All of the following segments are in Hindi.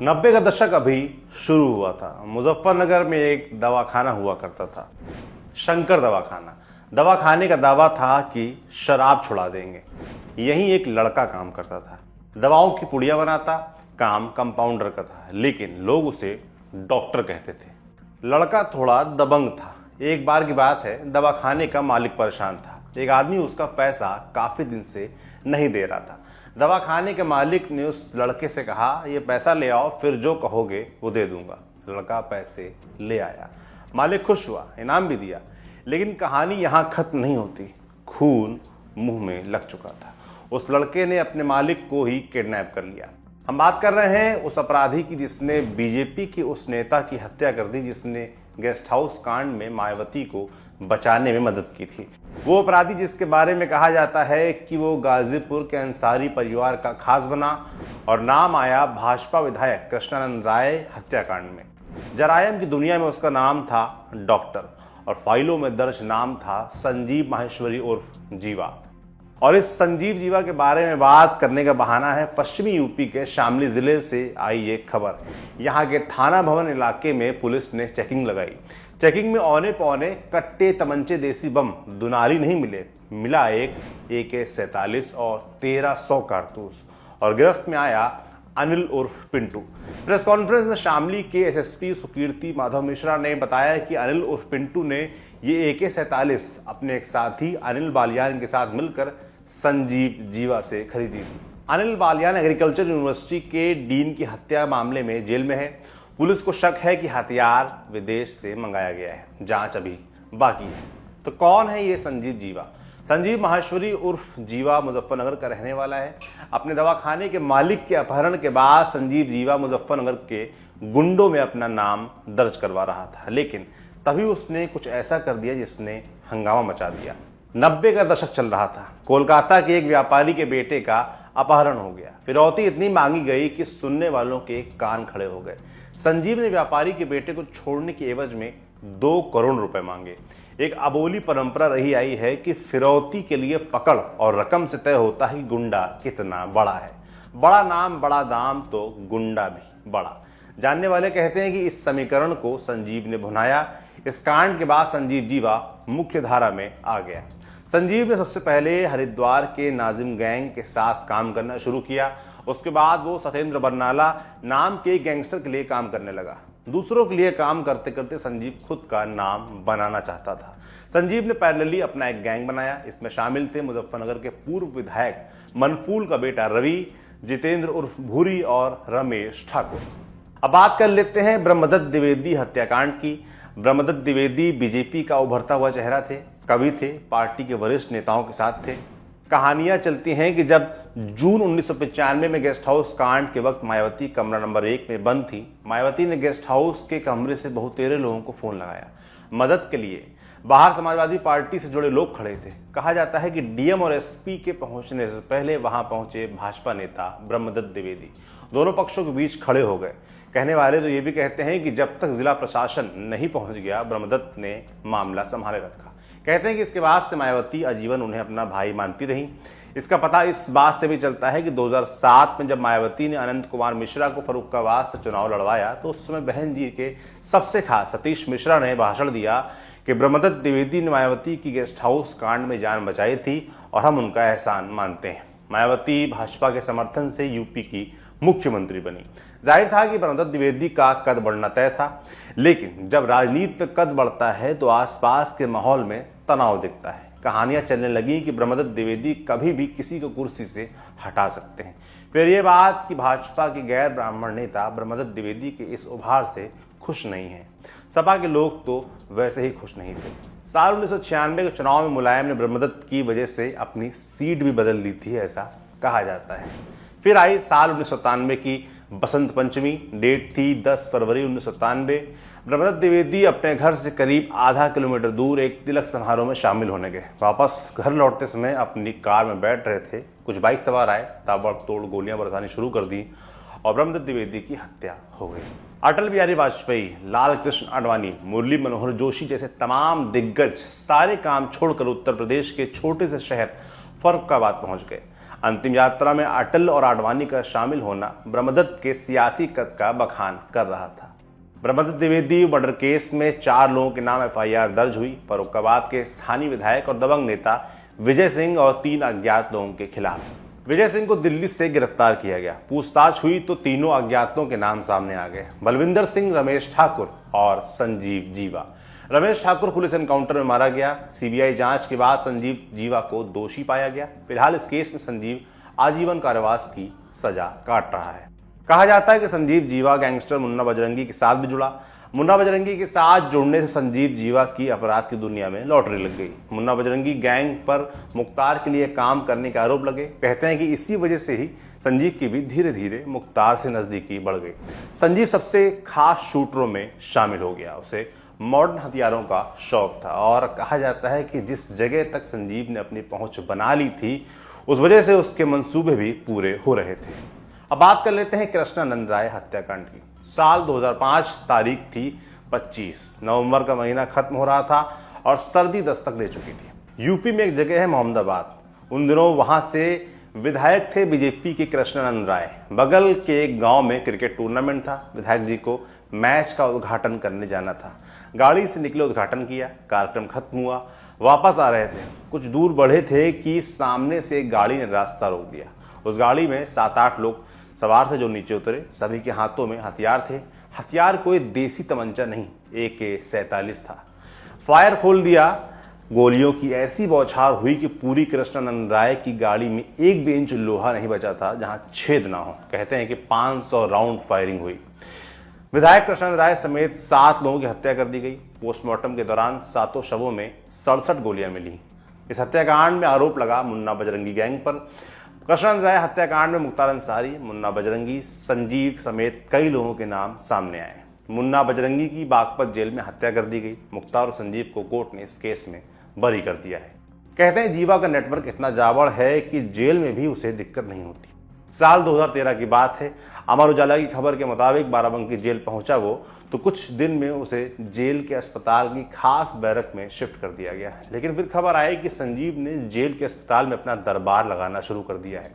90 का दशक अभी शुरू हुआ था। मुजफ्फरनगर में एक दवाखाना हुआ करता था, शंकर दवाखाना। दवाखाने का दावा था कि शराब छुड़ा देंगे। यहीं एक लड़का काम करता था, दवाओं की पुड़िया बनाता, काम कंपाउंडर का था, लेकिन लोग उसे डॉक्टर कहते थे। लड़का थोड़ा दबंग था। एक बार की बात है, दवाखाने का मालिक परेशान था। एक आदमी उसका पैसा काफी दिन से नहीं दे रहा था। दवाखाने के मालिक ने उस लड़के से कहा, ये पैसा ले आओ, फिर जो कहोगे वो दे दूंगा। लड़का पैसे ले आया, मालिक खुश हुआ, इनाम भी दिया। लेकिन कहानी यहाँ खत्म नहीं होती। खून मुंह में लग चुका था। उस लड़के ने अपने मालिक को ही किडनैप कर लिया। हम बात कर रहे हैं उस अपराधी की जिसने बीजेपी के उस नेता की हत्या कर दी, जिसने गेस्ट हाउस कांड में मायावती को बचाने में मदद की थी। वो अपराधी जिसके बारे में कहा जाता है कि वो गाजीपुर के अंसारी परिवार का खास बना और नाम आया भाजपा विधायक कृष्णानंद राय हत्याकांड में। जरायम की दुनिया में उसका नाम था डॉक्टर और फाइलों में दर्ज नाम था संजीव माहेश्वरी उर्फ जीवा। और इस संजीव जीवा के बारे में बात करने का बहाना है पश्चिमी यूपी के शामली जिले से आई एक खबर। यहाँ के थाना भवन इलाके में पुलिस ने चेकिंग लगाई। चेकिंग में औने पौने कट्टे, तमंचे, देसी बम, दुनारी नहीं मिले। मिला एक AK-47 और 1300 कारतूस और गिरफ्त में आया अनिल उर्फ पिंटू। प्रेस कॉन्फ्रेंस में शामली के SSP सुकीर्ति माधव मिश्रा ने बताया कि अनिल उर्फ पिंटू ने ये AK-47 अपने एक साथी अनिल बालियान के साथ मिलकर संजीव जीवा से खरीदी थी। अनिल बालियान एग्रीकल्चर यूनिवर्सिटी के डीन की हत्या मामले में जेल में है। पुलिस को शक है कि हथियार विदेश से मंगाया गया है। जांच अभी बाकी है। तो कौन है ये संजीव जीवा? संजीव माहेश्वरी उर्फ जीवा मुजफ्फरनगर का रहने वाला है। अपने दवाखाने के मालिक के अपहरण के बाद संजीव जीवा मुजफ्फरनगर के गुंडों में अपना नाम दर्ज करवा रहा था, लेकिन तभी उसने कुछ ऐसा कर दिया जिसने हंगामा मचा दिया। 90 का दशक चल रहा था। कोलकाता के एक व्यापारी के बेटे का अपहरण हो गया। फिरौती इतनी मांगी गई कि सुनने वालों के कान खड़े हो गए। संजीव ने व्यापारी के बेटे को छोड़ने की एवज में 2 करोड़ रुपए मांगे। एक अबोली परंपरा रही आई है कि फिरौती के लिए पकड़ और रकम से तय होता है कि गुंडा कितना बड़ा है। बड़ा नाम बड़ा दाम तो गुंडा भी बड़ा। जानने वाले कहते हैं कि इस समीकरण को संजीव ने भुनाया। इस कांड के बाद संजीव जीवा मुख्य धारा में आ गया। संजीव ने सबसे पहले हरिद्वार के नाजिम गैंग के साथ काम करना शुरू किया। उसके बाद वो सत्येंद्र बरनाला नाम के गैंगस्टर के लिए काम करने लगा। दूसरों के लिए काम करते करते संजीव खुद का नाम बनाना चाहता था। संजीव ने पैरेलली अपना एक गैंग बनाया। इसमें शामिल थे मुजफ्फरनगर के पूर्व विधायक मनफूल का बेटा रवि, जितेंद्र उर्फ भूरी और रमेश ठाकुर। अब बात कर लेते हैं ब्रह्मदत्त द्विवेदी हत्याकांड की। ब्रह्मदत्त द्विवेदी बीजेपी का उभरता हुआ चेहरा थे, कवि थे, पार्टी के वरिष्ठ नेताओं के साथ थे। कहानियां चलती हैं कि जब जून 1995 में गेस्ट हाउस कांड के वक्त मायावती कमरा नंबर 1 में बंद थी, मायावती ने गेस्ट हाउस के कमरे से बहुतेरे लोगों को फोन लगाया मदद के लिए। बाहर समाजवादी पार्टी से जुड़े लोग खड़े थे। कहा जाता है कि DM और SP के पहुंचने से पहले वहां पहुंचे भाजपा नेता ब्रह्मदत्त द्विवेदी दोनों पक्षों के बीच खड़े हो गए। कहने वाले तो ये भी कहते हैं कि जब तक जिला प्रशासन नहीं पहुंच गया, ब्रह्मदत्त ने मामला संभाले रखा। कहते हैं कि इसके बाद से मायावती आजीवन उन्हें अपना भाई मानती रही। इसका पता इस बात से भी चलता है कि 2007 में जब मायावती ने अनंत कुमार मिश्रा को फर्रुखाबाद से चुनाव लड़वाया, तो उस समय बहन जी के सबसे खास सतीश मिश्रा ने भाषण दिया कि ब्रह्मदत्त द्विवेदी ने मायावती की गेस्ट हाउस कांड में जान बचाई थी और हम उनका एहसान मानते हैं। मायावती भाजपा के समर्थन से यूपी की मुख्यमंत्री बनी। जाहिर था कि ब्रह्मदत्त द्विवेदी का कद बढ़ना तय था, लेकिन जब राजनीति में कद बढ़ता है तो आसपास के माहौल में तनाव दिखता है। कहानियां चलने लगी कि ब्रह्मदत्त द्विवेदी कभी भी किसी को कुर्सी से हटा सकते हैं। फिर यह बात कि भाजपा के गैर ब्राह्मण नेता ब्रह्मदत्त द्विवेदी के इस उभार से खुश नहीं हैं। सपा के लोग तो वैसे ही खुश नहीं थे। साल 1996 के चुनाव में मुलायम ने ब्रह्मदत्त की वजह से अपनी सीट भी बदल दी थी, ऐसा कहा जाता है। फिर आई साल 1997 की बसंत पंचमी। डेट थी 10 फरवरी 1997। ब्रह्मदत्त द्विवेदी अपने घर से करीब आधा किलोमीटर दूर एक तिलक समारोह में शामिल होने गए। वापस घर लौटते समय अपनी कार में बैठ रहे थे, कुछ बाइक सवार आए, ताबड़तोड़ गोलियां बरसानी शुरू कर दी और ब्रह्मदत्त द्विवेदी की हत्या हो गई। अटल बिहारी वाजपेयी, लाल कृष्ण आडवाणी, मुरली मनोहर जोशी जैसे तमाम दिग्गज सारे काम छोड़कर उत्तर प्रदेश के छोटे से शहर फर्रुखाबाद पहुंच गए। अंतिम यात्रा में अटल और आडवाणी का शामिल होना ब्रह्मदत्त के सियासी कद का बखान कर रहा था। ब्रह्मदत्त द्विवेदी मर्डर केस में 4 लोगों के नाम एफआईआर दर्ज हुई। फर्रुखाबाद के स्थानीय विधायक और दबंग नेता विजय सिंह और 3 अज्ञात लोगों के खिलाफ। विजय सिंह को दिल्ली से गिरफ्तार किया गया। पूछताछ हुई तो तीनों अज्ञातों के नाम सामने आ गए, बलविंदर सिंह, रमेश ठाकुर और संजीव जीवा। रमेश ठाकुर पुलिस एनकाउंटर में मारा गया। सीबीआई जांच के बाद संजीव जीवा को दोषी पाया गया। फिलहाल इस केस में संजीव आजीवन कारावास की सजा काट रहा है। कहा जाता है कि संजीव जीवा गैंगस्टर मुन्ना बजरंगी के साथ भी जुड़ा। मुन्ना बजरंगी के साथ जुड़ने से संजीव जीवा की अपराध की दुनिया में लॉटरी लग गई। मुन्ना बजरंगी गैंग पर मुख्तार के लिए काम करने के आरोप लगे। कहते हैं कि इसी वजह से ही संजीव की भी धीरे धीरे मुख्तार से नजदीकी बढ़ गई। संजीव सबसे खास शूटरों में शामिल हो गया। उसे मॉडर्न हथियारों का शौक था और कहा जाता है कि जिस जगह तक संजीव ने अपनी पहुंच बना ली थी, उस वजह से उसके मंसूबे भी पूरे हो रहे थे। अब बात कर लेते हैं कृष्णानंद राय हत्याकांड की। साल 2005, तारीख थी 25 नवंबर का महीना खत्म हो रहा था और सर्दी दस्तक दे चुकी थी। यूपी में एक जगह है मोहम्मदाबाद। उन दिनों वहां से विधायक थे बीजेपी के कृष्णानंद राय। बगल के एक गांव में क्रिकेट टूर्नामेंट था। विधायक जी को मैच का उद्घाटन करने जाना था। गाड़ी से निकले, उद्घाटन किया, कार्यक्रम खत्म हुआ, वापस आ रहे थे। कुछ दूर बढ़े थे कि सामने से एक गाड़ी ने रास्ता रोक दिया। उस गाड़ी में 7-8 लोग सवार थे जो नीचे उतरे। सभी के हाथों में हथियार थे। हथियार कोई देसी तमंचा नहीं, AK-47 था। फायर खोल दिया। गोलियों की ऐसी बौछार हुई कि पूरी कृष्णानंद राय की गाड़ी में एक भी इंच लोहा नहीं बचा था जहां छेद ना हो। कहते हैं कि 500 राउंड फायरिंग हुई। विधायक कृष्णानंद राय समेत 7 लोगों की हत्या कर दी गई। पोस्टमार्टम के दौरान 7 शवों में 67 गोलियां मिली। इस हत्याकांड में आरोप लगा मुन्ना बजरंगी गैंग पर। कृष्णानंद राय हत्याकांड में मुख्तार अंसारी, मुन्ना बजरंगी, संजीव समेत कई लोगों के नाम सामने आए। मुन्ना बजरंगी की बागपत जेल में हत्या कर दी गई। मुख्तार और संजीव को कोर्ट ने इस केस में बरी कर दिया है। कहते हैं जीवा का नेटवर्क इतना जावड़ है कि जेल में भी उसे दिक्कत नहीं होती। साल 2013 की बात है। अमर उजाला की खबर के मुताबिक बाराबंकी जेल पहुंचा वो तो कुछ दिन में उसे जेल के अस्पताल की खास बैरक में शिफ्ट कर दिया गया। लेकिन फिर खबर आई कि संजीव ने जेल के अस्पताल में अपना दरबार लगाना शुरू कर दिया है।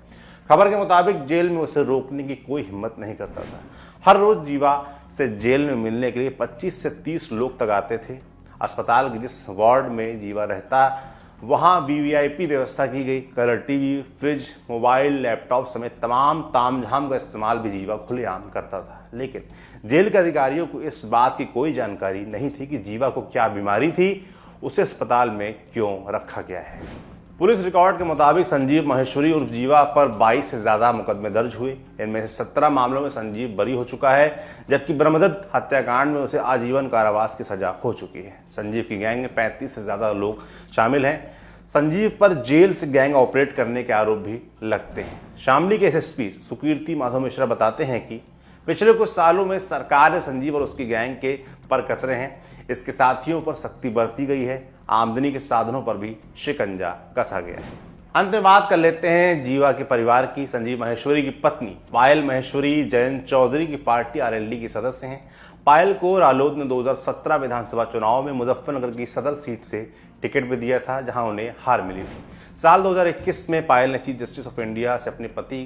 खबर के मुताबिक जेल में उसे रोकने की कोई हिम्मत नहीं करता था। हर रोज जीवा से जेल में मिलने के लिए 25 से 30 लोग तक आते थे। अस्पताल के जिस वार्ड में जीवा रहता वहां VVIP व्यवस्था की गई। Colour TV, fridge, mobile, laptop समेत तमाम तामझाम का इस्तेमाल भी जीवा खुलेआम करता था। लेकिन जेल के अधिकारियों को इस बात की कोई जानकारी नहीं थी कि जीवा को क्या बीमारी थी, उसे अस्पताल में क्यों रखा गया है। पुलिस रिकॉर्ड के मुताबिक संजीव महेश्वरी उर्फ जीवा पर 22 से ज्यादा मुकदमे दर्ज हुए। इनमें से 17 मामलों में संजीव बरी हो चुका है, जबकि ब्रह्मदत्त हत्याकांड में उसे आजीवन कारावास की सजा हो चुकी है। संजीव की गैंग में 35 से ज्यादा लोग शामिल हैं। संजीव पर जेल से गैंग ऑपरेट करने के आरोप भी लगते हैं। शामली के SSP सुकीर्ति माधव मिश्रा बताते हैं कि पिछले कुछ सालों में सरकार ने संजीव और उसकी गैंग के पर कतरे हैं। इसके साथियों पर सख्ती बरती गई है। आमदनी के साधनों पर भी शिकंजा कसा गया है। अंत में बात कर लेते हैं जीवा के परिवार की। संजीव महेश्वरी की पत्नी पायल महेश्वरी जयंत चौधरी की पार्टी RLD की सदस्य हैं। पायल को रालोद ने 2017 विधानसभा चुनाव में मुजफ्फरनगर की सदर सीट से टिकट भी दिया था, जहां उन्हें हार मिली थी। साल 2021 में पायल ने चीफ जस्टिस ऑफ इंडिया से अपने पति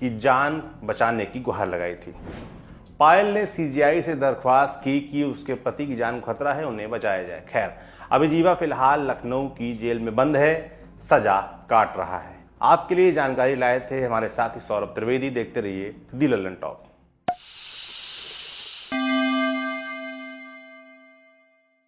की जान बचाने की गुहार लगाई थी। पायल ने CGI से दरख्वास्त की कि उसके पति की जान को खतरा है, उन्हें बचाया जाए। खैर, अभी जीवा फिलहाल लखनऊ की जेल में बंद है, सजा काट रहा है। आपके लिए जानकारी लाए थे हमारे साथी सौरभ त्रिवेदी। देखते रहिए दी लल्लन टॉप।